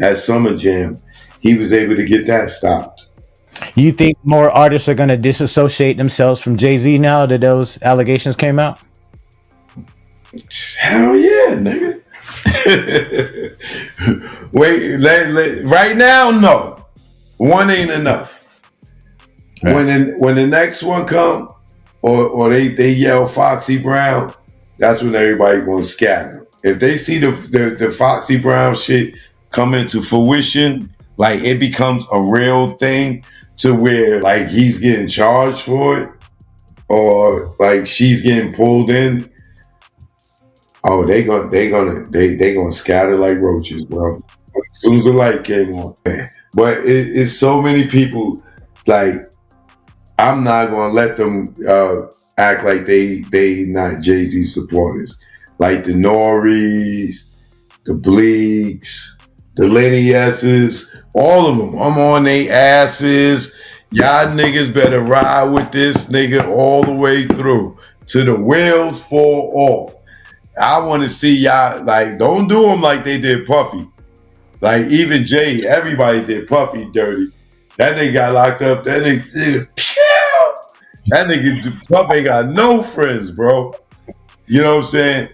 at Summer Jam, he was able to get that stopped. You think more artists are gonna disassociate themselves from Jay-Z now that those allegations came out? Hell yeah, nigga. Wait, right now, no. One ain't enough. Right. When the next one come, or they yell Foxy Brown, that's when everybody gonna scatter. If they see the Foxy Brown shit come into fruition, like it becomes a real thing to where like he's getting charged for it, or like she's getting pulled in. Oh, they gonna scatter like roaches, bro. As soon as the light came on, man. But it's so many people. Like, I'm not gonna let them act like they not Jay-Z supporters. Like the Norries, the Bleaks, the Lenny S's, all of them. I'm on they asses. Y'all niggas better ride with this nigga all the way through till the wheels fall off. I want to see y'all, like, don't do them like they did Puffy. Like, even Jay, everybody did Puffy dirty. That nigga got locked up. That nigga Puffy ain't got no friends, bro. You know what I'm saying?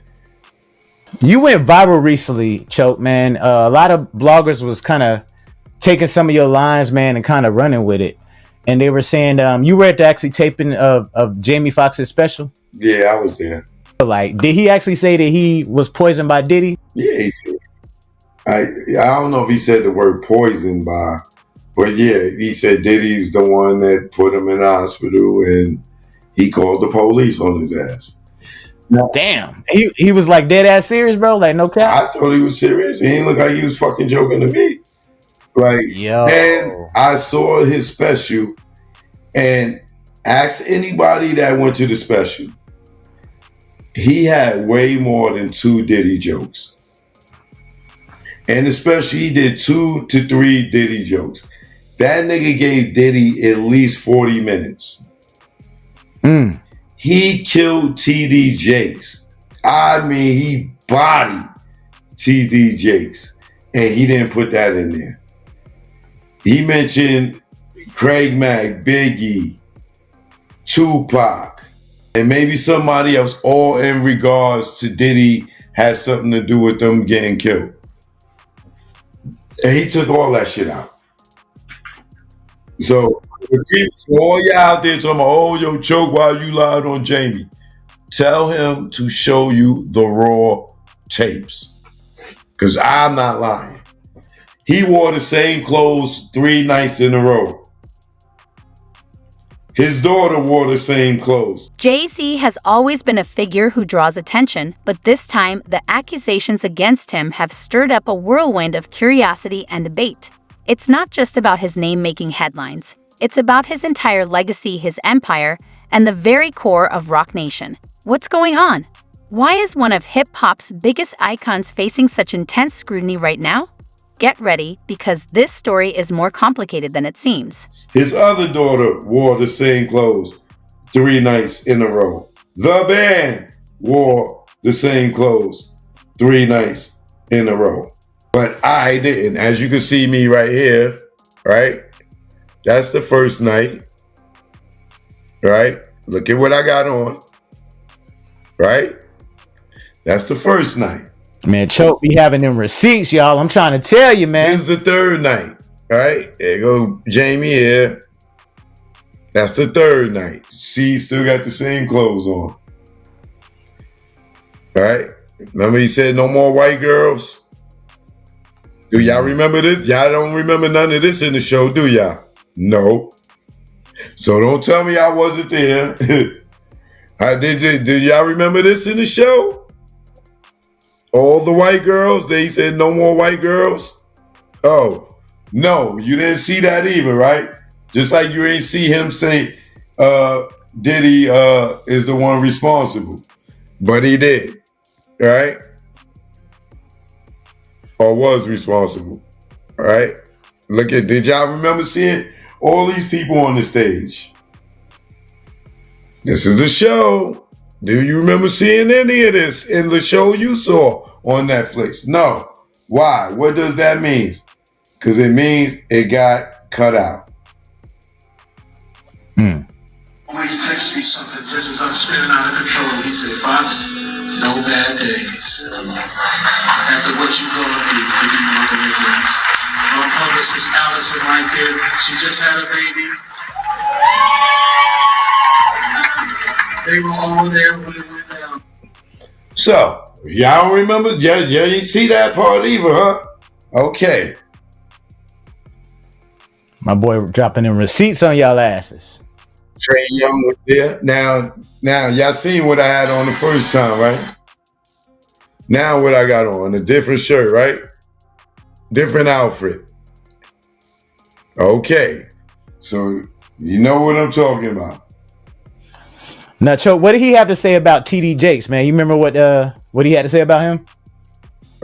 You went viral recently, Choke, man. A lot of bloggers was kind of taking some of your lines, man, and kind of running with it. And they were saying you were at the actually taping of Jamie Foxx's special? Yeah, I was there. Like, did he actually say that he was poisoned by Diddy? Yeah, he did. I don't know if he said the word poisoned by, but yeah, he said Diddy's the one that put him in the hospital, and he called the police on his ass. Now, damn, he was like dead ass serious, bro. Like, no cap. I thought he was serious. He didn't look like he was fucking joking to me. Like, yo, and I saw his special, and ask anybody that went to the special. He had way more than 2 Diddy jokes. And especially he did 2 to 3 Diddy jokes. That nigga gave Diddy at least 40 minutes. He killed TD Jakes. I mean, he bodied TD Jakes. And he didn't put that in there. He mentioned Craig Mack, Biggie, Tupac, and maybe somebody else, all in regards to Diddy has something to do with them getting killed. And he took all that shit out. So, all y'all out there talking about, oh, yo, Choke, why you lied on Jamie? Tell him to show you the raw tapes. Because I'm not lying. He wore the same clothes 3 nights in a row. His daughter wore the same clothes. Jay-Z has always been a figure who draws attention, but this time, the accusations against him have stirred up a whirlwind of curiosity and debate. It's not just about his name making headlines. It's about his entire legacy, his empire, and the very core of Roc Nation. What's going on? Why is one of hip-hop's biggest icons facing such intense scrutiny right now? Get ready, because this story is more complicated than it seems. His other daughter wore the same clothes 3 nights in a row. The band wore the same clothes 3 nights in a row. But I didn't. As you can see me right here, right? That's the first night, right? Look at what I got on, right? That's the first night. Man, Choke be having them receipts, y'all. I'm trying to tell you, man. This is the third night, right? There go Jamie here. That's the third night. She still got the same clothes on. Right? Remember he said no more white girls? Do y'all remember this? Y'all don't remember none of this in the show, do y'all? No. So don't tell me I wasn't there. Did y'all remember this in the show? All the white girls, they said no more white girls. Oh, no, you didn't see that either, right? Just like you ain't see him say Diddy is the one responsible. But he did, right? Or was responsible, right? Look at, did y'all remember seeing all these people on the stage? This is the show. Do you remember seeing any of this in the show you saw on Netflix? No. Why? What does that mean? because it means it got cut out. Always text me something just as I'm spinning out of control. He said, Fox, no bad days. After what you've gone through, you do more than your days. My publicist Allison right there, she just had a baby. They were all there when it went down. So, y'all don't remember? Yeah, you didn't see that part either, huh? Okay. My boy dropping in receipts on y'all asses. Trey Young was there. Now, y'all seen what I had on the first time, right? Now what I got on, a different shirt, right? Different outfit. Okay. So, you know what I'm talking about. Now, Choke, what did he have to say about TD Jakes, man? You remember what he had to say about him?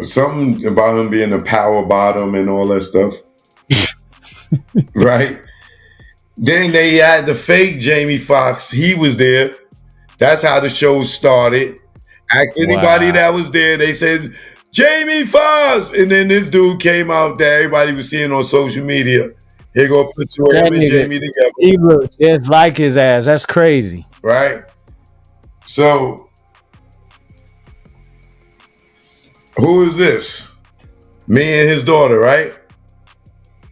Something about him being a power bottom and all that stuff. Right? Then they had the fake Jamie Foxx. He was there. That's how the show started. Ask anybody that was there. They said, Jamie Foxx. And then this dude came out that everybody was seeing on social media. Here go put him and Jamie together. He looked just like his ass. That's crazy. Right? So, who is this? Me and his daughter, right?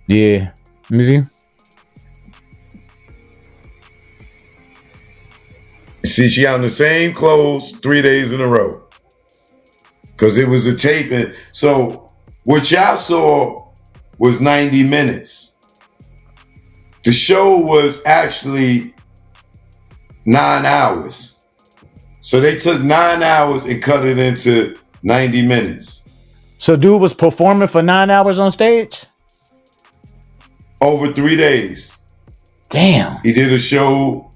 Yeah. Let me see. See, she got on the same clothes 3 days in a row. Because it was a taping. So, what y'all saw was 90 minutes. The show was actually 9 hours. So they took 9 hours and cut it into 90 minutes. So dude was performing for 9 hours on stage? Over 3 days. Damn. He did a show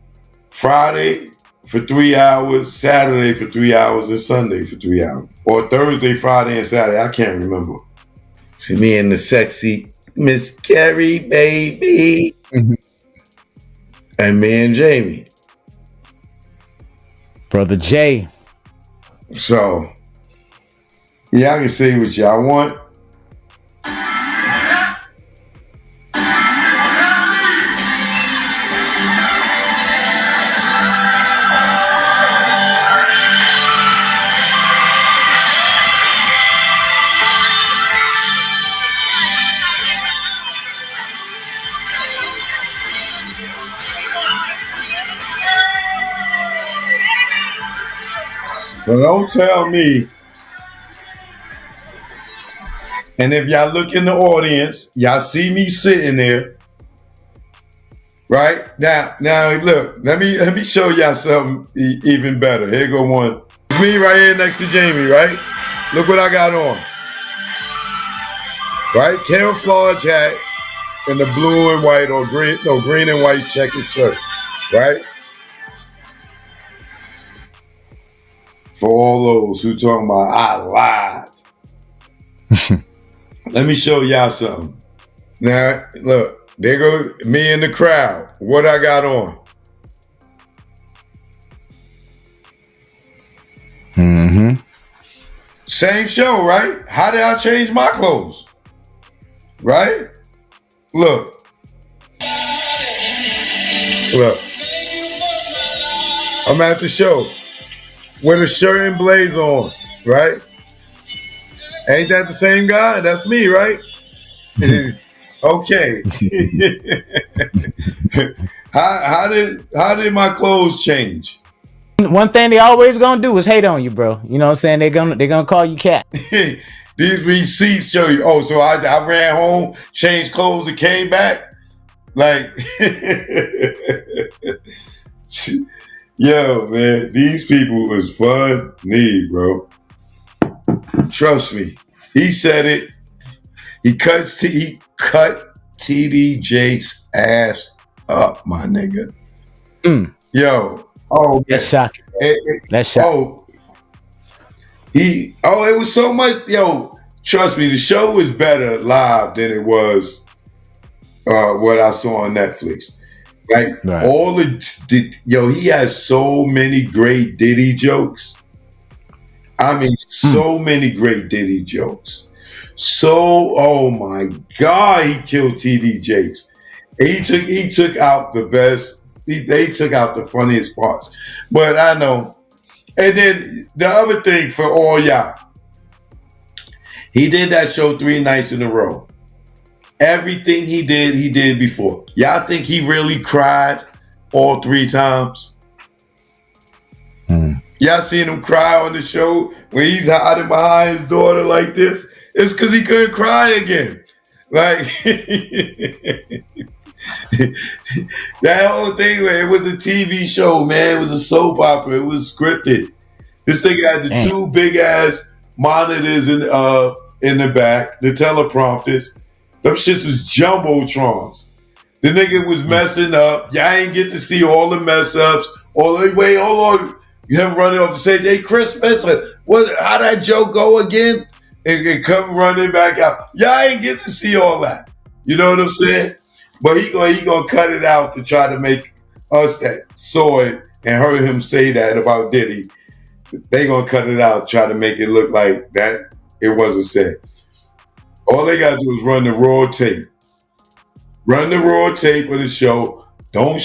Friday for 3 hours, Saturday for 3 hours, and Sunday for 3 hours. Or Thursday, Friday, and Saturday. I can't remember. See me and the sexy Miss Carrie, baby. And me and Jamie. Brother Jay. So, yeah, I can say what y'all want. So don't tell me. And if y'all look in the audience, y'all see me sitting there. Right? Now look, let me show y'all something even better. Here go one. It's me right here next to Jamie, right? Look what I got on. Right? Camouflage hat and the blue and white or green and white checkered shirt. Right? For all those who talking about I lied. Let me show y'all something. Now, look, there go me in the crowd. What I got on. Mm-hmm. Same show, right? How did I change my clothes? Right? Look. Look. I'm at the show with a shirt and blazer on, right? Ain't that the same guy? That's me, right? Okay. how did my clothes change? One thing they always gonna do is hate on you, bro. You know what I'm saying? They're gonna call you cat. These receipts show you. Oh, so I ran home, changed clothes, and came back. Like, yo, man, these people was funny, bro. Trust me. He said it. He cut TD Jakes' ass up, my nigga. Yo. Oh, that's shocking. That's shocking. It was so much. Yo, trust me, the show was better live than it was what I saw on Netflix. Like, right. He has so many great Diddy jokes. I mean, so many great Diddy jokes. Oh my God, he killed TD Jakes. He took out the best. They took out the funniest parts. But I know. And then the other thing for all y'all, he did that show 3 nights in a row. Everything he did before. Y'all think he really cried all 3 times? Y'all seen him cry on the show when he's hiding behind his daughter like this? It's because he couldn't cry again. Like, that whole thing, man, it was a TV show, man. It was a soap opera. It was scripted. This thing had the 2 big-ass monitors in the back, the teleprompters. Them shits was jumbotrons. The nigga was messing up. Y'all ain't get to see all the mess-ups. Wait, hold on. Him running off the stage, hey, Chris Spencer, how that joke go again? And come running back out. Y'all ain't get to see all that. You know what I'm saying? But he gonna cut it out to try to make us that saw it and heard him say that about Diddy. They gonna cut it out, try to make it look like that it wasn't said. All they gotta do is run the raw tape. Run the raw tape of the show. Don't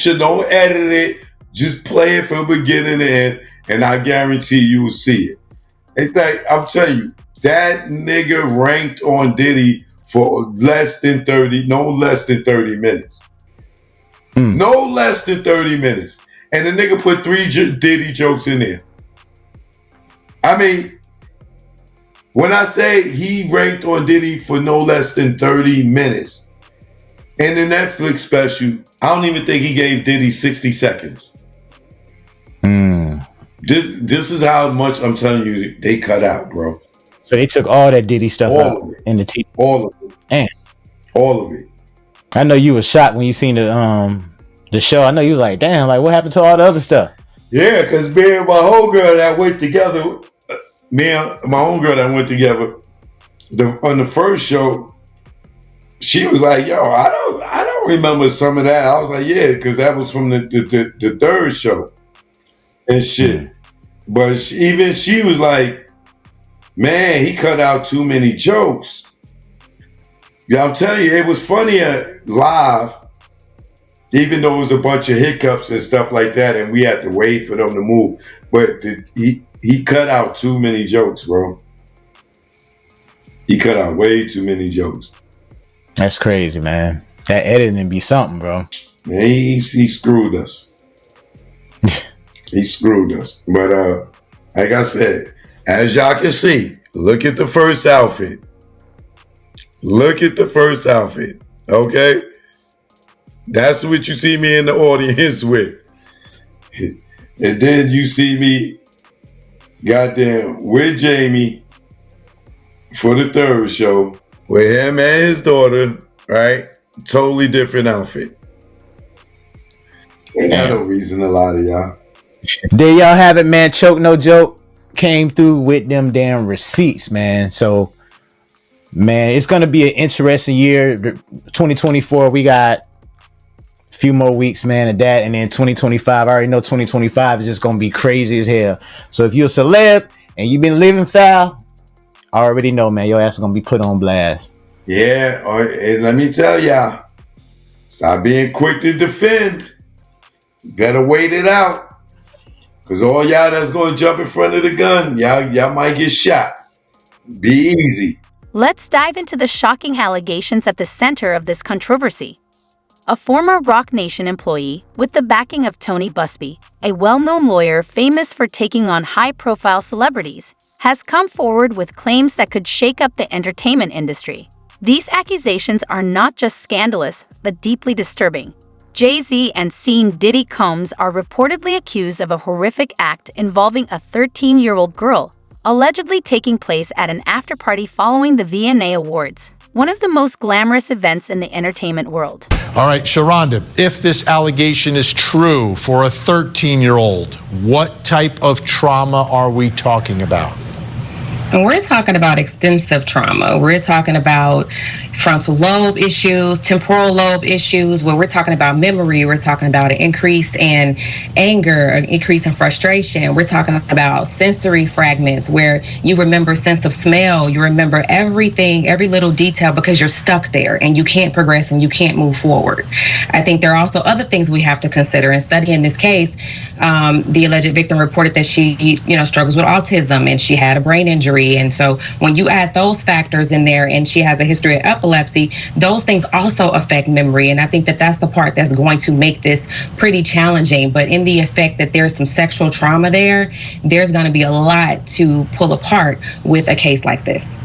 edit it. Just play it from beginning to end, and I guarantee you will see it. I'm telling you, that nigga ranked on Diddy for no less than 30 minutes. No less than 30 minutes. And the nigga put 3 Diddy jokes in there. I mean, when I say he ranked on Diddy for no less than 30 minutes, in the Netflix special, I don't even think he gave Diddy 60 seconds. This is how much I'm telling you they cut out, bro. So they took all that Diddy stuff out in the TV. All of it. Damn. All of it. I know you was shocked when you seen the show. I know you was like, damn, like what happened to all the other stuff? Yeah, because me and my homegirl that went together, on the first show, she was like, yo, I don't remember some of that. I was like, yeah, because that was from the third show and shit. But she was like, man, he cut out too many jokes. Yeah, I'm telling you, it was funnier live, even though it was a bunch of hiccups and stuff like that, and we had to wait for them to move. But he cut out too many jokes, bro. He cut out way too many jokes. That's crazy, man. That editing be something, bro. Man, he screwed us. He screwed us. But like I said, as y'all can see, look at the first outfit. Look at the first outfit. Okay? That's what you see me in the audience with. And then you see me, goddamn, with Jamie for the third show, with him and his daughter, right? Totally different outfit. Ain't got no reason to lie to y'all. There y'all have it, man. Choke No Joke came through with them damn receipts, man. So, man, it's going to be an interesting year. 2024, we got a few more weeks, man, of that. And then 2025, I already know 2025 is just going to be crazy as hell. So if you're a celeb and you've been living foul, I already know, man, your ass is going to be put on blast. Yeah, and let me tell y'all, stop being quick to defend. Better wait it out. Because all y'all that's going to jump in front of the gun, y'all might get shot. Be easy. Let's dive into the shocking allegations at the center of this controversy. A former Roc Nation employee, with the backing of Tony Busby, a well-known lawyer famous for taking on high-profile celebrities, has come forward with claims that could shake up the entertainment industry. These accusations are not just scandalous, but deeply disturbing. Jay-Z and Sean Diddy Combs are reportedly accused of a horrific act involving a 13-year-old girl, allegedly taking place at an after-party following the VMA Awards, one of the most glamorous events in the entertainment world. All right, Sharonda, if this allegation is true for a 13-year-old, what type of trauma are we talking about? And we're talking about extensive trauma. We're talking about frontal lobe issues, temporal lobe issues, where we're talking about memory. We're talking about an increase in anger, an increase in frustration. We're talking about sensory fragments where you remember sense of smell. You remember everything, every little detail, because you're stuck there and you can't progress and you can't move forward. I think there are also other things we have to consider. In studying this case, the alleged victim reported that she, struggles with autism and she had a brain injury. And so when you add those factors in there and she has a history of epilepsy, those things also affect memory. And I think that that's the part that's going to make this pretty challenging. But in the effect that there's some sexual trauma there's going to be a lot to pull apart with a case like this.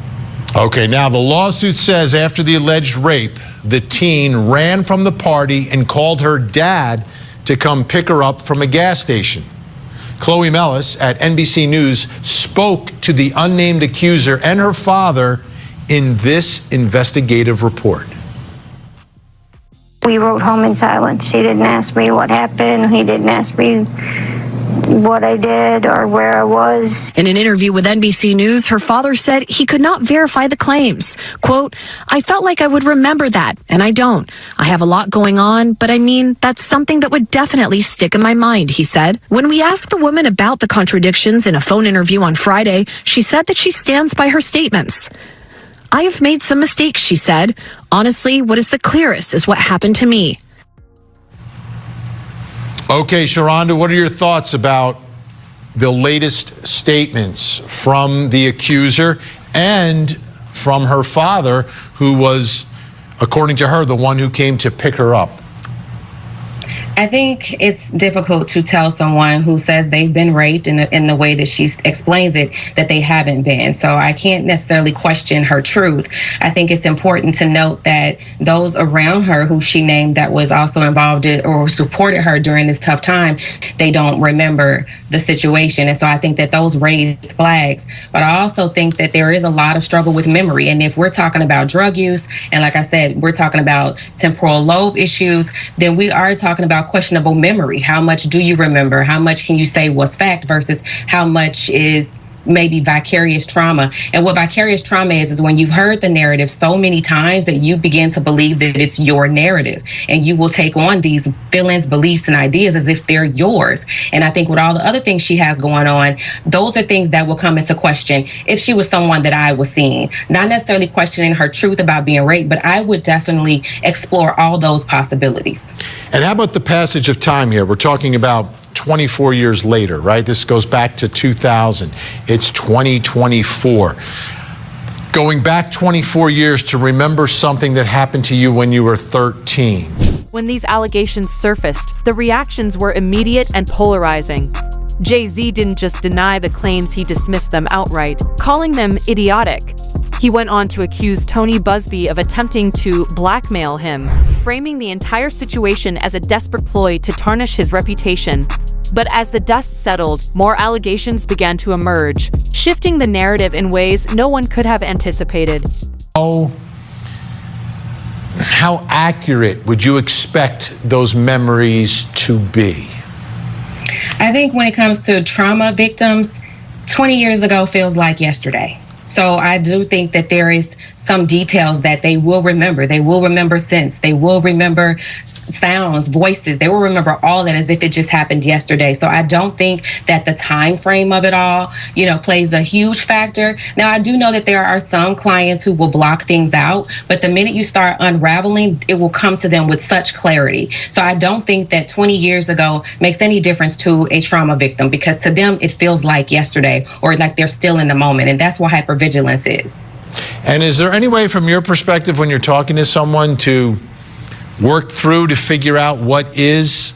Okay, now the lawsuit says after the alleged rape, the teen ran from the party and called her dad to come pick her up from a gas station. Chloe Mellis at NBC News spoke to the unnamed accuser and her father in this investigative report. We rode home in silence. He didn't ask me what happened. He didn't ask me what I did or where I was. In an interview with NBC News, her father said he could not verify the claims. Quote, "I felt like I would remember that, and I don't. I have a lot going on, but I mean, that's something that would definitely stick in my mind," he said. When we asked the woman about the contradictions in a phone interview on Friday, she said that she stands by her statements. "I have made some mistakes," she said. "Honestly, what is the clearest is what happened to me." Okay, Sharonda, what are your thoughts about the latest statements from the accuser and from her father, who was, according to her, the one who came to pick her up? I think it's difficult to tell someone who says they've been raped in the way that she explains it, that they haven't been. So I can't necessarily question her truth. I think it's important to note that those around her who she named that was also involved in or supported her during this tough time, they don't remember the situation. And so I think that those raise flags. But I also think that there is a lot of struggle with memory. And if we're talking about drug use, and like I said, we're talking about temporal lobe issues, then we are talking about questionable memory. How much do you remember? How much can you say was fact versus how much is maybe vicarious trauma? And what vicarious trauma is when you've heard the narrative so many times that you begin to believe that it's your narrative, and you will take on these feelings, beliefs, and ideas as if they're yours. And I think with all the other things she has going on, those are things that will come into question if she was someone that I was seeing. Not necessarily questioning her truth about being raped, but I would definitely explore all those possibilities. And how about the passage of time here? We're talking about 24 years later, right? This goes back to 2000. It's 2024. Going back 24 years to remember something that happened to you when you were 13. When these allegations surfaced, the reactions were immediate and polarizing. Jay-Z didn't just deny the claims, he dismissed them outright, calling them idiotic. He went on to accuse Tony Busby of attempting to blackmail him, framing the entire situation as a desperate ploy to tarnish his reputation. But as the dust settled, more allegations began to emerge, shifting the narrative in ways no one could have anticipated. Oh, how accurate would you expect those memories to be? I think when it comes to trauma victims, 20 years ago feels like yesterday. So I do think that there is some details that they will remember. They will remember scents. They will remember sounds, voices. They will remember all that as if it just happened yesterday. So I don't think that the time frame of it all, plays a huge factor. Now, I do know that there are some clients who will block things out, but the minute you start unraveling, it will come to them with such clarity. So I don't think that 20 years ago makes any difference to a trauma victim, because to them, it feels like yesterday or like they're still in the moment. And that's what hypervigilance is. And is there any way from your perspective when you're talking to someone to work through to figure out what is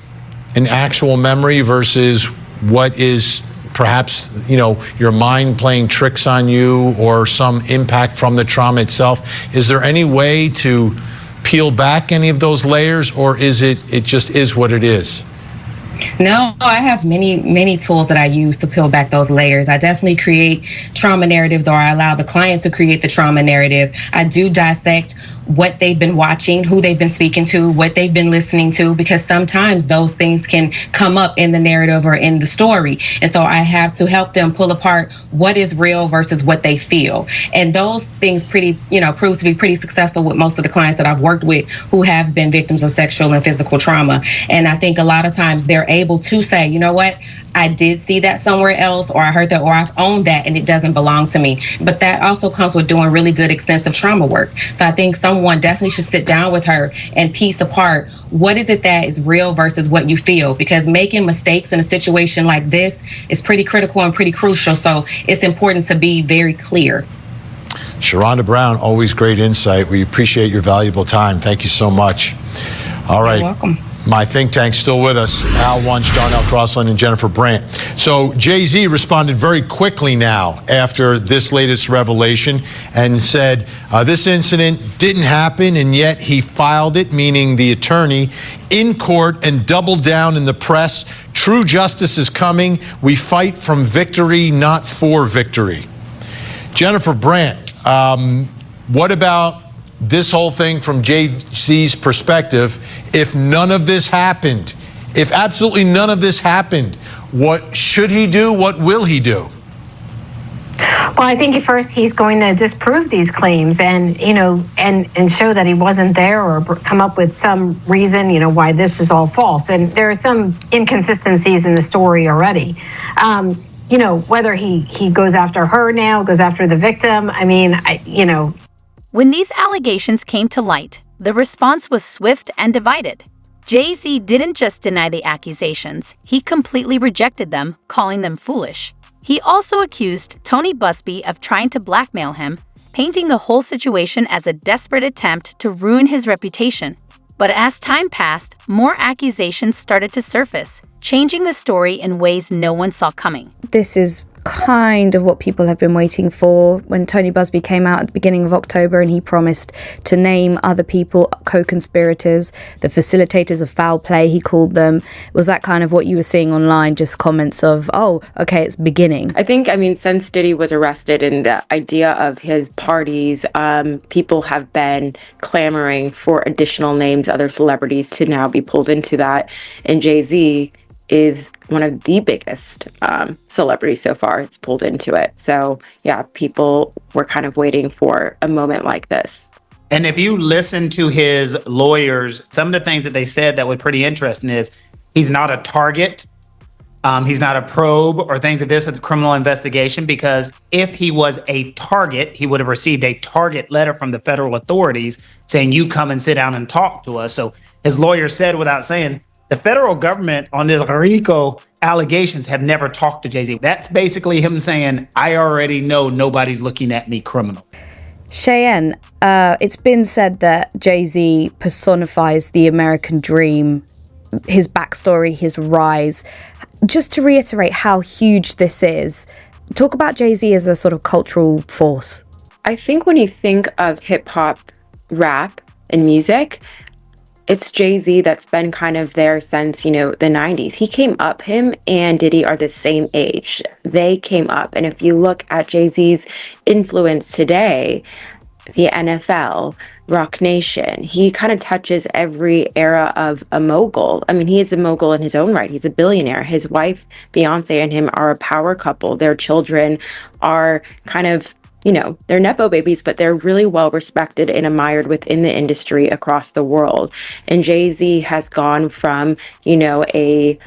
an actual memory versus what is perhaps, your mind playing tricks on you or some impact from the trauma itself? Is there any way to peel back any of those layers, or is it just is what it is? No, I have many tools that I use to peel back those layers. I definitely create trauma narratives, or I allow the client to create the trauma narrative. I do dissect what they've been watching, who they've been speaking to, what they've been listening to, because sometimes those things can come up in the narrative or in the story. And so I have to help them pull apart what is real versus what they feel. And those things prove to be pretty successful with most of the clients that I've worked with who have been victims of sexual and physical trauma. And I think a lot of times they're able to say, you know what, I did see that somewhere else, or I heard that, or I've owned that, and it doesn't belong to me. But that also comes with doing really good extensive trauma work. So I think someone definitely should sit down with her and piece apart what is it that is real versus what you feel, because making mistakes in a situation like this is pretty critical and pretty crucial. So it's important to be very clear. Sharonda Brown, always great insight. We appreciate your valuable time. Thank you so much. All right. You're welcome. My think tank's still with us. Al Wunsch, Darnell Crossland, and Jennifer Brandt. So Jay-Z responded very quickly now after this latest revelation and said this incident didn't happen, and yet he filed it, meaning the attorney, in court and doubled down in the press. True justice is coming. We fight from victory, not for victory. Jennifer Brandt, what about this whole thing from Jay-Z's perspective? If none of this happened, if absolutely none of this happened, what should he do? What will he do? Well, I think first he's going to disprove these claims and, and show that he wasn't there, or come up with some reason, why this is all false. And there are some inconsistencies in the story already. Whether he goes after her now, goes after the victim. When these allegations came to light, the response was swift and divided. Jay-Z didn't just deny the accusations, he completely rejected them, calling them foolish. He also accused Tony Busby of trying to blackmail him, painting the whole situation as a desperate attempt to ruin his reputation. But as time passed, more accusations started to surface, changing the story in ways no one saw coming. This is kind of what people have been waiting for. When Tony Busby came out at the beginning of October and he promised to name other people co-conspirators, the facilitators of foul play, he called them. Was that kind of what you were seeing online, just comments of, oh, okay, it's beginning? I think, since Diddy was arrested and the idea of his parties, people have been clamoring for additional names, other celebrities to now be pulled into that. And Jay-Z is one of the biggest celebrities so far. It's pulled into it. So yeah, people were kind of waiting for a moment like this. And if you listen to his lawyers, some of the things that they said that were pretty interesting is he's not a target. He's not a probe or things of this at the criminal investigation, because if he was a target, he would have received a target letter from the federal authorities saying, you come and sit down and talk to us. So his lawyer said, without saying, the federal government on the RICO allegations have never talked to Jay-Z. That's basically him saying, I already know nobody's looking at me criminal. Cheyenne, it's been said that Jay-Z personifies the American dream, his backstory, his rise. Just to reiterate how huge this is, talk about Jay-Z as a sort of cultural force. I think when you think of hip hop, rap, and music, it's Jay-Z that's been kind of there since, the 90s. He came up, him and Diddy are the same age. They came up. And if you look at Jay-Z's influence today, the NFL, Roc Nation, he kind of touches every era of a mogul. He is a mogul in his own right. He's a billionaire. His wife, Beyonce, and him are a power couple. Their children are kind of, they're Nepo babies, but they're really well respected and admired within the industry across the world. And Jay-Z has gone from, a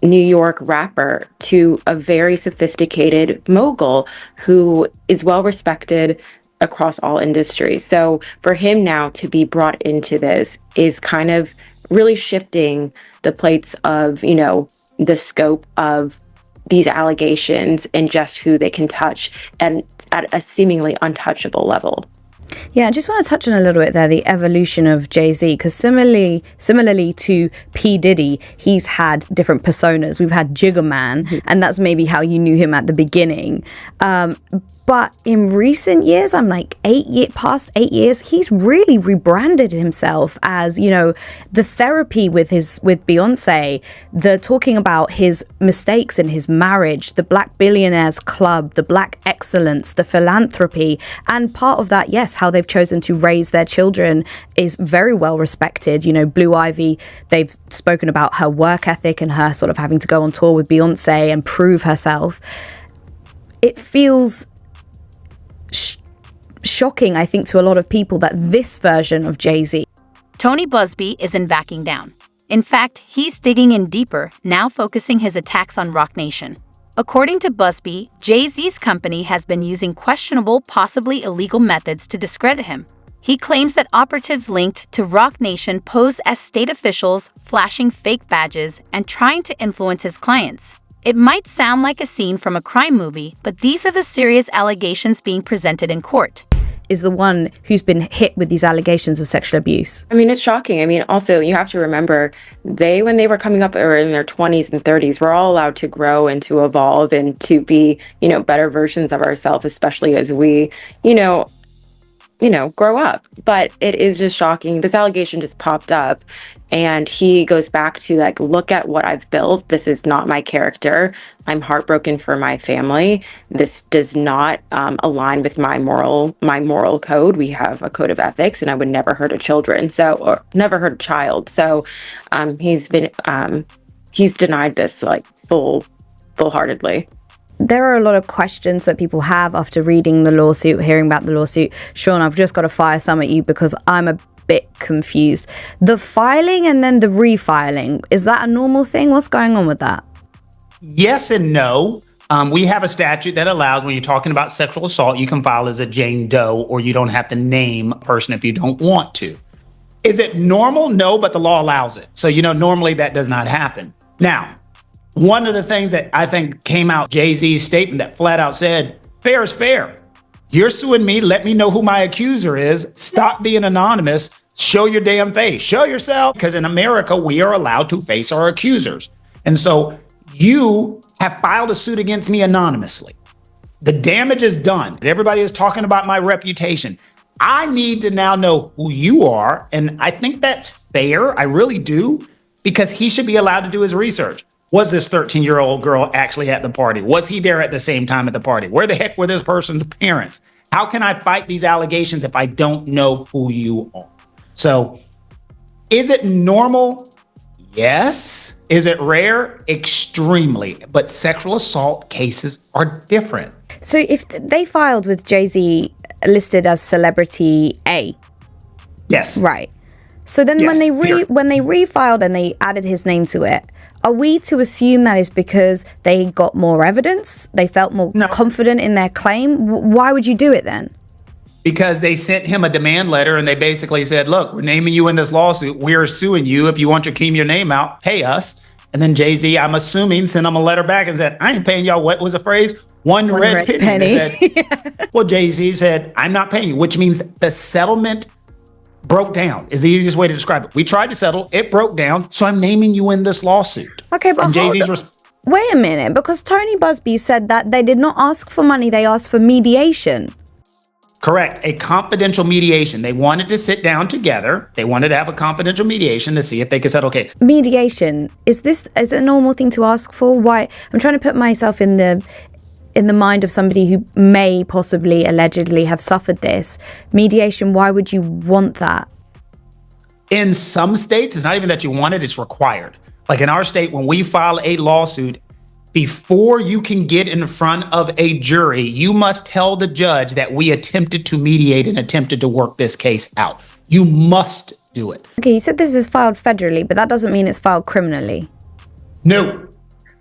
New York rapper to a very sophisticated mogul who is well respected across all industries. So for him now to be brought into this is kind of really shifting the plates of, the scope of these allegations and just who they can touch, and at a seemingly untouchable level. Yeah, I just want to touch on a little bit there, the evolution of Jay-Z, because similarly to P. Diddy, he's had different personas. We've had Jigga Man, and that's maybe how you knew him at the beginning. But in recent years, I'm like past 8 years, he's really rebranded himself as, the therapy with Beyonce, the talking about his mistakes in his marriage, the Black Billionaires Club, the Black Excellence, the philanthropy, and part of that, yes, how they've chosen to raise their children is very well respected. You know, Blue Ivy, they've spoken about her work ethic and her sort of having to go on tour with Beyonce and prove herself. It feels shocking, I think, to a lot of people that this version of Jay-Z. Tony Busby isn't backing down. In fact, he's digging in deeper, now focusing his attacks on Roc Nation. According to Busby, Jay-Z's company has been using questionable, possibly illegal methods to discredit him. He claims that operatives linked to Roc Nation pose as state officials, flashing fake badges, and trying to influence his clients. It might sound like a scene from a crime movie, but these are the serious allegations being presented in court. Is the one who's been hit with these allegations of sexual abuse. I mean, it's shocking. I mean, also, you have to remember, when they were coming up or in their 20s and 30s, we're all allowed to grow and to evolve and to be, better versions of ourselves, especially as we, grow up. But it is just shocking. This allegation just popped up, and he goes back to look at what I've built. This is not my character. I'm heartbroken for my family. This does not align with my moral code. We have a code of ethics, and I would never hurt a or never hurt a child. So he's denied this full-heartedly. There are a lot of questions that people have after reading the lawsuit, hearing about the lawsuit. Sean, I've just got to fire some at you because I'm a bit confused. The filing and then the refiling, is that a normal thing? What's going on with that? Yes and no. We have a statute that allows, when you're talking about sexual assault, you can file as a Jane Doe, or you don't have to name a person if you don't want to. Is it normal? No, but the law allows it. So, normally that does not happen. Now, one of the things that I think came out, Jay-Z's statement that flat out said, fair is fair. You're suing me. Let me know who my accuser is. Stop being anonymous. Show your damn face. Show yourself. Because in America, we are allowed to face our accusers. And so you have filed a suit against me anonymously. The damage is done. Everybody is talking about my reputation. I need to now know who you are. And I think that's fair. I really do. Because he should be allowed to do his research. Was this 13-year-old girl actually at the party? Was he there at the same time at the party? Where the heck were this person's parents? How can I fight these allegations if I don't know who you are? So, is it normal? Yes. Is it rare? Extremely. But sexual assault cases are different. So if they filed with Jay-Z listed as celebrity A. Yes. Right. So then when they refiled and they added his name to it, are we to assume that is because they got more evidence? They felt more confident in their claim? Why would you do it then? Because they sent him a demand letter and they basically said, look, we're naming you in this lawsuit. We're suing you. If you want to keep your name out, pay us. And then Jay-Z, I'm assuming, sent him a letter back and said, I ain't paying y'all. What was the phrase? One red penny. Said, well, Jay-Z said, I'm not paying you, which means the settlement broke down is the easiest way to describe it. We tried to settle, it broke down, so I'm naming you in this lawsuit. Okay, but wait a minute, because Tony Busby said that they did not ask for money, they asked for mediation. Correct, a confidential mediation. They wanted to sit down together. They wanted to have a confidential mediation to see if they could settle. Okay. Mediation, is it a normal thing to ask for? Why? I'm trying to put myself in the mind of somebody who may possibly allegedly have suffered this. Mediation, why would you want that? In some states, it's not even that you want it, it's required. Like in our state, when we file a lawsuit, before you can get in front of a jury, you must tell the judge that we attempted to mediate and attempted to work this case out. You must do it. Okay, you said this is filed federally, but that doesn't mean it's filed criminally. No.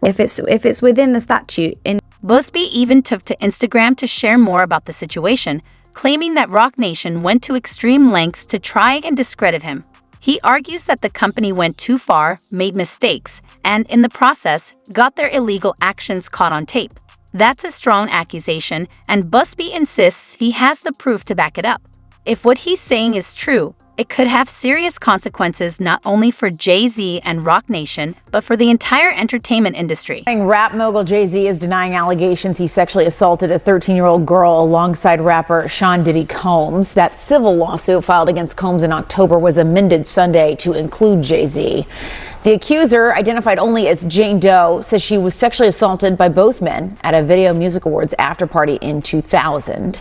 If it's within the statute. Busby even took to Instagram to share more about the situation, claiming that Roc Nation went to extreme lengths to try and discredit him. He argues that the company went too far, made mistakes, and in the process, got their illegal actions caught on tape. That's a strong accusation, and Busby insists he has the proof to back it up. If what he's saying is true, it could have serious consequences not only for Jay-Z and Roc Nation, but for the entire entertainment industry. Rap mogul Jay-Z is denying allegations he sexually assaulted a 13-year-old girl alongside rapper Sean Diddy Combs. That civil lawsuit filed against Combs in October was amended Sunday to include Jay-Z. The accuser, identified only as Jane Doe, says she was sexually assaulted by both men at a Video Music Awards after party in 2000.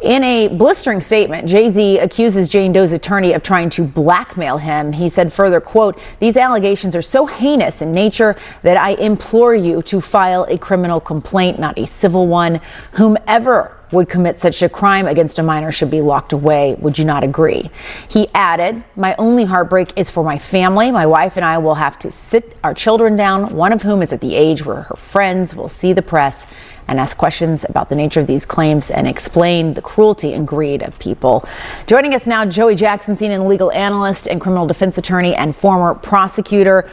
In a blistering statement, Jay-Z accuses Jane Doe's attorney of trying to blackmail him. He said further, quote, "These allegations are so heinous in nature that I implore you to file a criminal complaint, not a civil one. Whomever would commit such a crime against a minor should be locked away. Would you not agree?" He added, "My only heartbreak is for my family. My wife and I will have to sit our children down, one of whom is at the age where her friends will see the press and ask questions about the nature of these claims and explain the cruelty and greed of people." Joining us now, Joey Jackson, CNN legal analyst and criminal defense attorney and former prosecutor.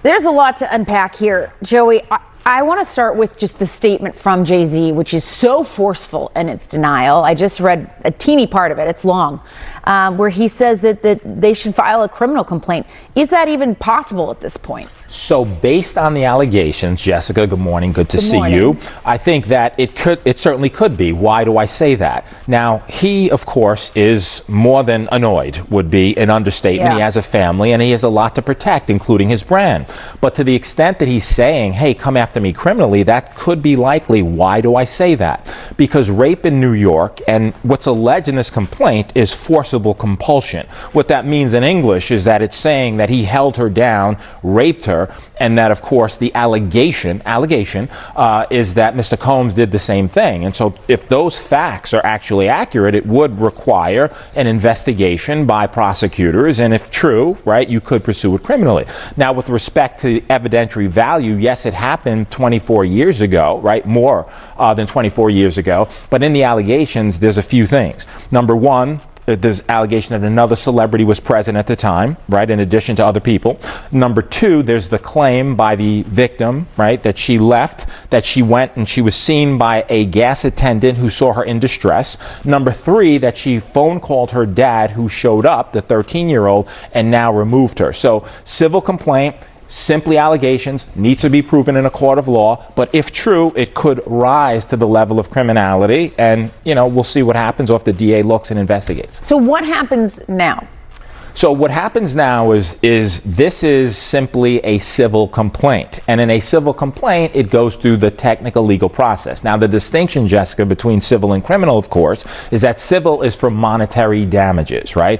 There's a lot to unpack here. Joey, I want to start with just the statement from Jay-Z, which is so forceful in its denial. I just read a teeny part of it. It's long, where he says that they should file a criminal complaint. Is that even possible at this point? So based on the allegations, Jessica, good morning. Good to see you. I think that it certainly could be. Why do I say that? Now, he, of course, is more than annoyed, would be an understatement. Yeah. He has a family and he has a lot to protect, including his brand. But to the extent that he's saying, hey, come after me criminally, that could be likely. Why do I say that? Because rape in New York, and what's alleged in this complaint, is forcible compulsion. What that means in English is that it's saying that he held her down, raped her, and that, of course, the allegation is that Mr. Combs did the same thing. And so if those facts are actually accurate, it would require an investigation by prosecutors. And if true, right, you could pursue it criminally. Now, with respect to evidentiary value, yes, it happened 24 years ago, right, more than 24 years ago. But in the allegations, there's a few things. Number one, there's allegation that another celebrity was present at the time, right, in addition to other people. Number two, there's the claim by the victim, right, that she left, that she went and she was seen by a gas attendant who saw her in distress. Number three, that she phone called her dad, who showed up, the 13-year-old, and now removed her. So civil complaint, simply allegations, needs to be proven in a court of law, but if true, it could rise to the level of criminality, and, you know, we'll see what happens if the DA looks and investigates. So what happens now? So what happens now is this is simply a civil complaint. And in a civil complaint, it goes through the technical legal process. Now, the distinction, Jessica, between civil and criminal, of course, is that civil is for monetary damages, right?